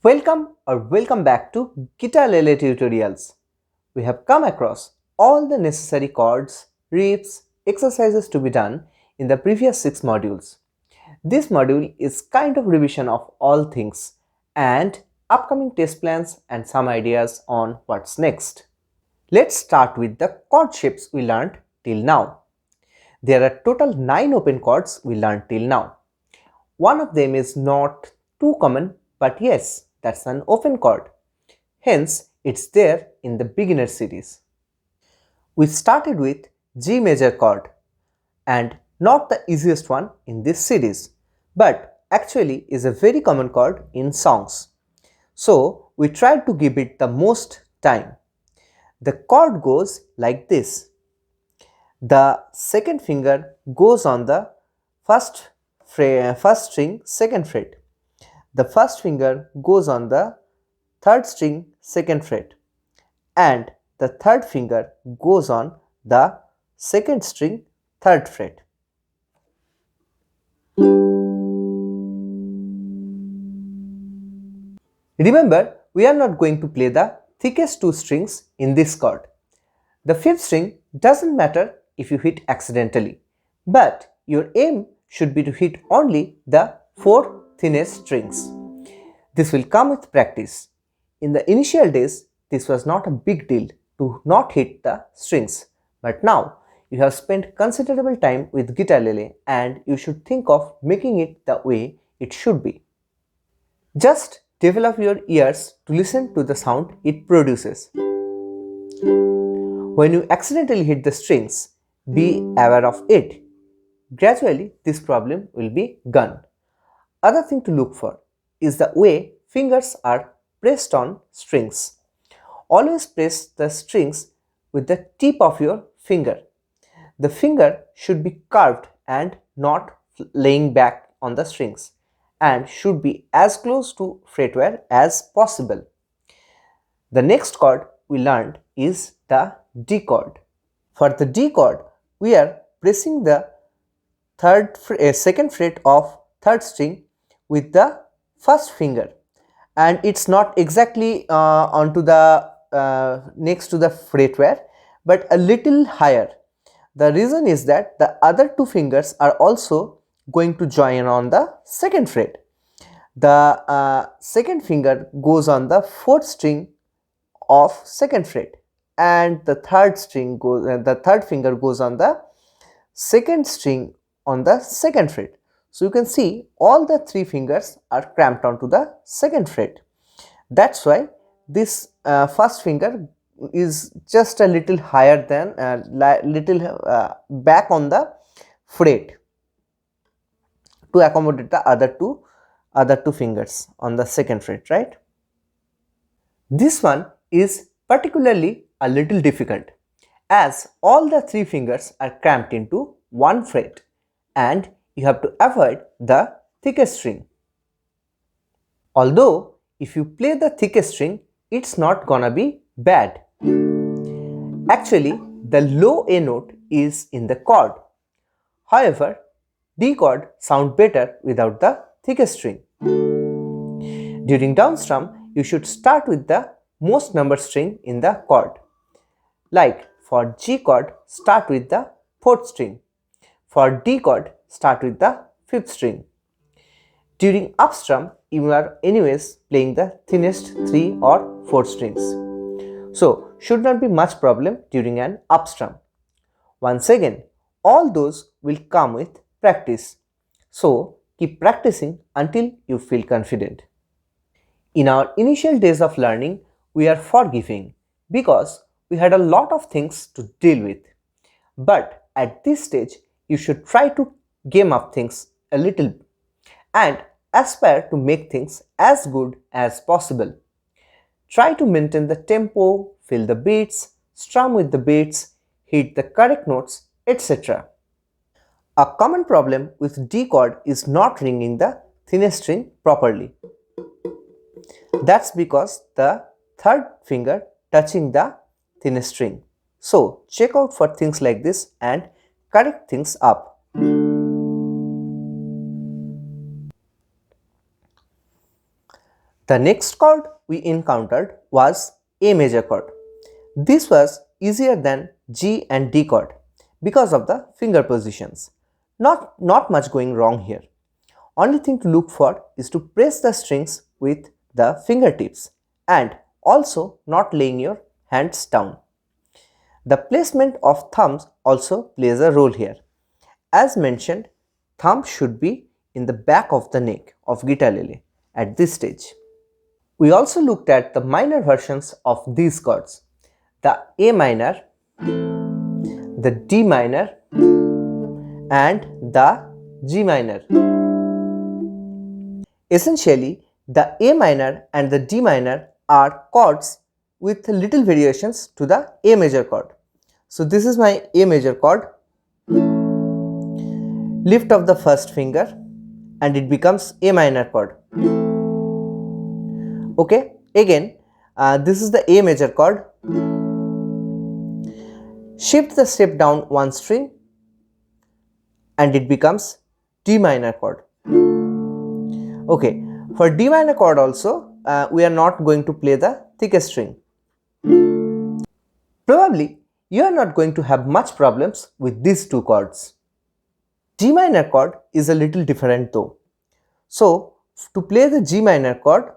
Welcome back to Guitarlele Tutorials. We have come across all the necessary chords, riffs, exercises to be done in the previous 6 modules. This module is kind of revision of all things and upcoming test plans and some ideas on what's next. Let's start with the chord shapes we learned till now. There are total 9 open chords we learned till now. One of them is not too common, but yes, that's an open chord. Hence, it's there in the beginner series. We started with G major chord and not the easiest one in this series, but actually is a very common chord in songs. So, we tried to give it the most time. The chord goes like this. The second finger goes on the first string second fret. The first finger goes on the third string second fret and the third finger goes on the second string third fret. Remember, we are not going to play the thickest two strings in this chord. The fifth string doesn't matter if you hit accidentally, but your aim should be to hit only the four thinnest strings. This will come with practice. In the initial days, this was not a big deal to not hit the strings, but now you have spent considerable time with Guitalele and you should think of making it the way it should be. Just develop your ears to listen to the sound it produces. When you accidentally hit the strings, be aware of it. Gradually, this problem will be gone. Other thing to look for is the way fingers are pressed on strings. Always press the strings with the tip of your finger. The finger should be curved and not laying back on the strings and should be as close to fretwear as possible. The next chord we learned is the D chord. For the D chord, we are pressing the second fret of third string with the first finger, and it's not exactly onto the next to the fretwear, but a little higher. The reason is that the other two fingers are also going to join on the second fret. The second finger goes on the fourth string of second fret and the third finger goes on the second string on the second fret. So you can see all the three fingers are cramped onto the second fret. That's why this first finger is just a little higher than back on the fret to accommodate the other two fingers on the second fret, right? This one is particularly a little difficult as all the three fingers are cramped into one fret and you have to avoid the thickest string. Although if you play the thickest string, it's not gonna be bad. Actually, the low A note is in the chord. However, D chord sound better without the thickest string. During downstrum, you should start with the most numbered string in the chord. Like for G chord, start with the fourth string. For D chord, start with the fifth string. During upstrum, you are anyways playing the thinnest 3 or 4 strings. So, should not be much problem during an upstrum. Once again, all those will come with practice. So, keep practicing until you feel confident. In our initial days of learning, we are forgiving because we had a lot of things to deal with. But at this stage, you should try to game up things a little and aspire to make things as good as possible. Try to maintain the tempo, feel the beats, strum with the beats, hit the correct notes, etc. A common problem with D chord is not ringing the thinnest string properly. That's because the third finger touching the thinnest string. So check out for things like this and correct things up. The next chord we encountered was A major chord. This was easier than G and D chord because of the finger positions. Not much going wrong here. Only thing to look for is to press the strings with the fingertips and also not laying your hands down. The placement of thumbs also plays a role here. As mentioned, thumb should be in the back of the neck of Guitalele at this stage. We also looked at the minor versions of these chords, the A minor, the D minor and the G minor. Essentially, the A minor and the D minor are chords with little variations to the A major chord. So this is my A major chord. Lift of the first finger and it becomes A minor chord. Okay, again this is the A major chord. Shift the step down one string and it becomes D minor chord. Okay, for D minor chord also we are not going to play the thickest string. Probably you are not going to have much problems with these two chords. G minor chord is a little different though. So to play the G minor chord,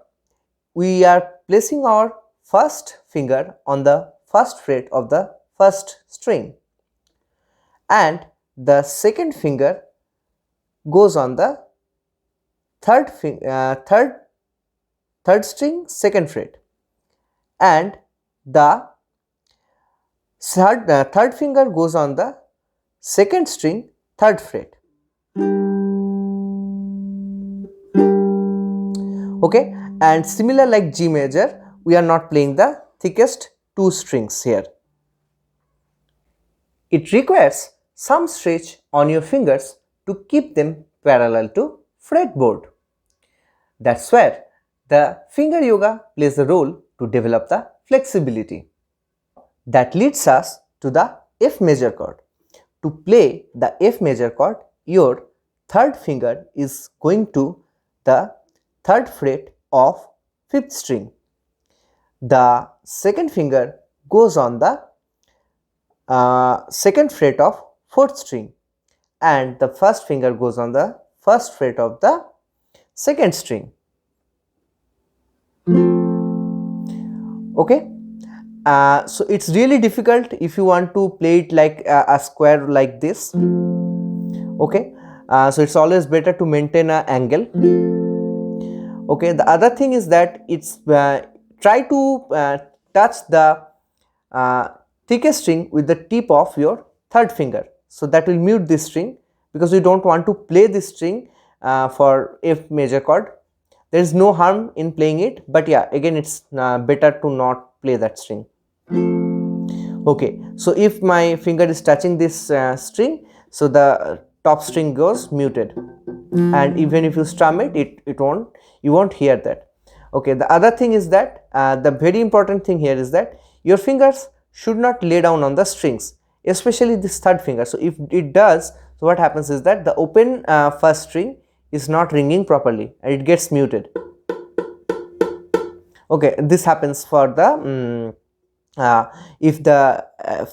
we are placing our first finger on the first fret of the first string and the second finger goes on the third string second fret and the third finger goes on the second string third fret. Okay, and similar like G major, we are not playing the thickest two strings here. It requires some stretch on your fingers to keep them parallel to fretboard. That's where the finger yoga plays a role to develop the flexibility. That leads us to the F major chord. To play the F major chord, your third finger is going to the third fret of fifth string. The second finger goes on the second fret of fourth string and the first finger goes on the first fret of the second string. Okay, so it's really difficult if you want to play it like a square like this. Okay, so it's always better to maintain an angle. Okay, the other thing is that it's try to touch the thickest string with the tip of your third finger, so that will mute this string because we don't want to play this string for F major chord. There is no harm in playing it, but yeah, again it's better to not play that string. Okay, so if my finger is touching this string, so the top string goes muted, and even if you strum it, you won't hear that. Okay, the other thing is that the very important thing here is that your fingers should not lay down on the strings, especially this third finger. So if it does, so what happens is that the open first string is not ringing properly and it gets muted. Okay, this happens for the if the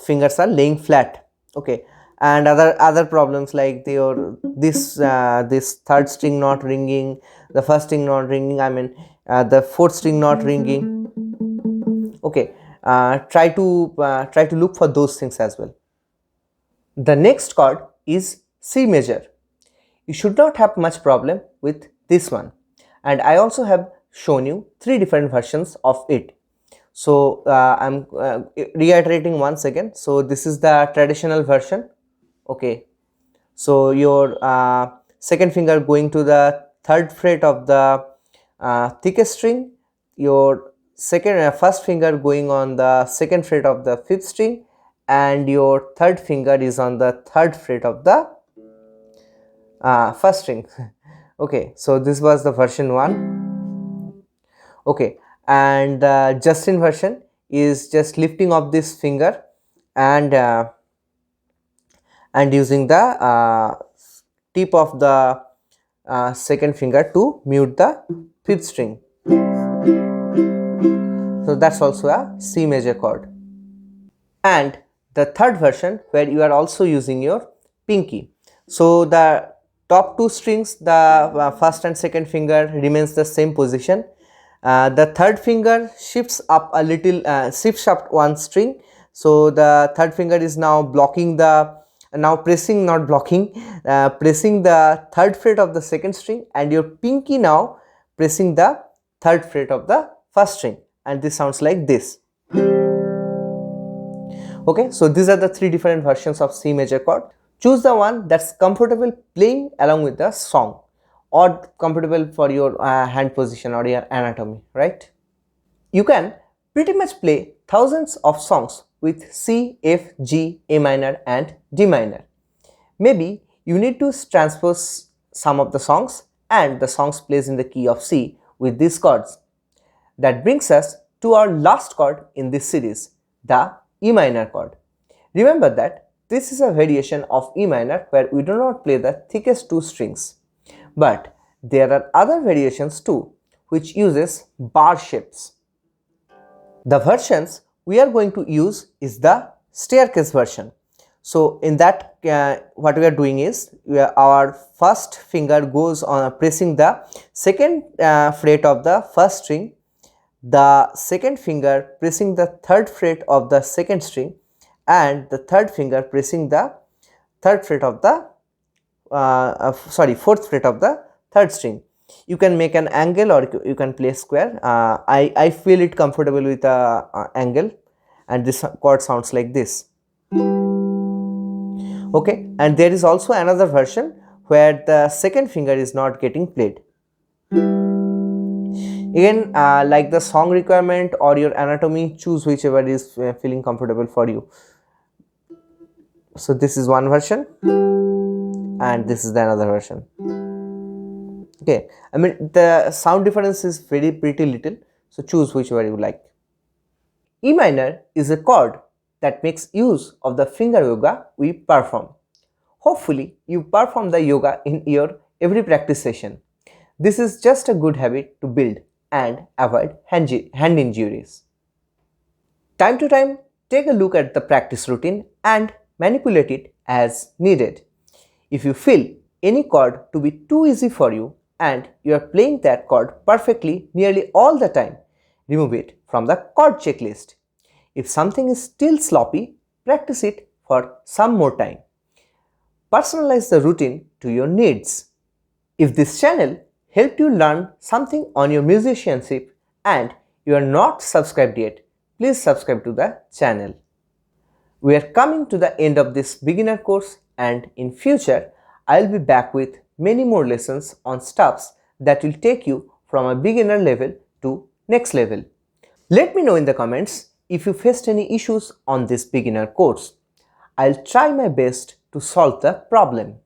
fingers are laying flat. Okay, and other problems like this third string not ringing, the first string not ringing, I mean the fourth string not ringing. Okay, try to look for those things as well. The next chord is C major. You should not have much problem with this one, and I also have shown you 3 different versions of it. So I'm reiterating once again. So this is the traditional version. Okay, so your second finger going to the third fret of the thickest string, your first finger going on the second fret of the fifth string, and your third finger is on the third fret of the first string. Okay, so this was the version 1. Okay, and the Justin version is just lifting of this finger and using the tip of the second finger to mute the fifth string. So that's also a C major chord. And the third version where you are also using your pinky. So the top two strings, the first and second finger remains the same position. The third finger shifts up a little, shifts up one string. So the third finger is now blocking the, now pressing, not blocking, pressing the third fret of the second string, and your pinky now pressing the third fret of the first string, and this sounds like this. Okay, so these are the three different versions of C major chord. Choose the one that's comfortable playing along with the song, or comfortable for your hand position or your anatomy, right? You can pretty much play thousands of songs with C, F, G, A minor and D minor. Maybe you need to transpose some of the songs, and the songs plays in the key of C with these chords. That brings us to our last chord in this series, the E minor chord. Remember that this is a variation of E minor where we do not play the thickest two strings. But there are other variations too, which uses bar shapes. The versions we are going to use is the staircase version. So in that what we are doing is our first finger goes on pressing the second fret of the first string, the second finger pressing the third fret of the second string, and the third finger pressing the third fret of the fourth fret of the third string. You can make an angle or you can play square. I feel it comfortable with a angle, and this chord sounds like this. Okay, and there is also another version where the second finger is not getting played. Again, like the song requirement or your anatomy, choose whichever is feeling comfortable for you. So this is one version and this is the another version. Okay, I mean the sound difference is pretty little, so choose whichever you like. E minor is a chord that makes use of the finger yoga we perform. Hopefully you perform the yoga in your every practice session. This is just a good habit to build and avoid hand injuries. Time to time, take a look at the practice routine and manipulate it as needed. If you feel any chord to be too easy for you and you are playing that chord perfectly nearly all the time, remove it from the chord checklist. If something is still sloppy, practice it for some more time. Personalize the routine to your needs. If this channel helped you learn something on your musicianship and you are not subscribed yet, please subscribe to the channel. We are coming to the end of this beginner course, and in future I will be back with many more lessons on stuffs that will take you from a beginner level to next level. Let me know in the comments if you faced any issues on this beginner course. I'll try my best to solve the problem.